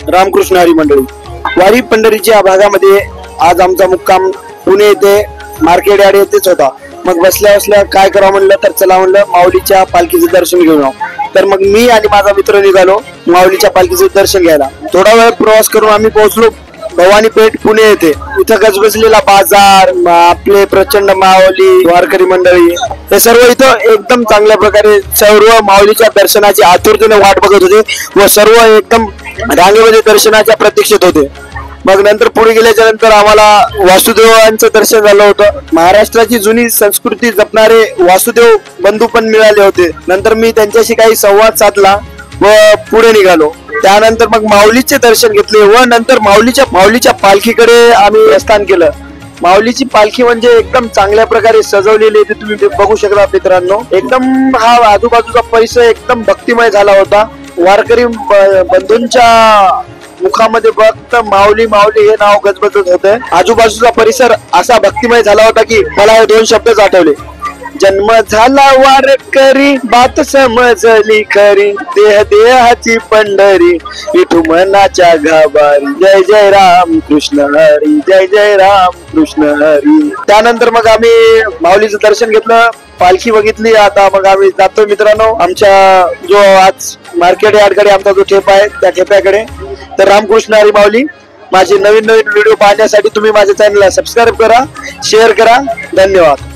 रामकृष्ण हरी मंडळी वारी पंढरीच्या भागामध्ये आज आमचा मुक्काम पुणे येथे मार्केट यार्ड येथेच होता। मग बसल्या बसल्या काय करावं म्हणलं तर चला म्हणलं माऊलीच्या पालखीचे दर्शन घेऊन तर मग मी आणि माझा मित्र निघालो माऊलीच्या पालखीचे दर्शन घ्यायला। थोडा वेळ प्रवास करून आम्ही पोहोचलो भवानी पेठ पुणे येथे। इथं गजबजलेला बाजार, आपले प्रचंड माऊली वारकरी मंडळी हे सर्व इथं एकदम चांगल्या प्रकारे सर्व माऊलीच्या दर्शनाची आतुरतेने वाट बघत होते व सर्व एकदम रांगेमध्ये दर्शनाच्या प्रतीक्षेत होते। मग नंतर पुढे गेल्याच्या नंतर आम्हाला वासुदेवांचं दर्शन झालं होतं। महाराष्ट्राची जुनी संस्कृती जपणारे वासुदेव बंधू पण मिळाले होते। नंतर मी त्यांच्याशी काही संवाद साधला व पुढे निघालो। त्यानंतर मग माऊलीचे दर्शन घेतले व नंतर माऊलीच्या पालखीकडे आम्ही प्रस्थान केलं। माऊलीची पालखी म्हणजे एकदम चांगल्या प्रकारे सजवलेली आहे, तुम्ही बघू शकता मित्रांनो। एकदम हा आजूबाजूचा परिसर एकदम भक्तिमय झाला होता। वारकरी बंधूंच्या मुखामध्ये फक्त माऊली माऊली हे नाव गजबजत होते। आजूबाजूचा परिसर असा भक्तिमय झाला होता की मला हे दोन शब्दच आठवले, जन्म झाला वारकरी बात समजली खरी, देह देहाची पंढरी विठू मनाच्या घाबारी, जय जय राम कृष्ण हरी, जय जय राम कृष्ण हरी। त्यानंतर मग आम्ही माऊलीचं दर्शन घेतलं, पालखी बघितली। आता मग आम्ही जातो मित्रांनो आमच्या जो आज मार्केट यार्डकडे आमचा जो ठेपा आहे त्या ठेप्याकडे। तर रामकृष्ण हरी माऊली। माझे नवीन व्हिडिओ पाहण्यासाठी तुम्ही माझ्या चॅनलला सबस्क्राईब करा, शेअर करा। धन्यवाद।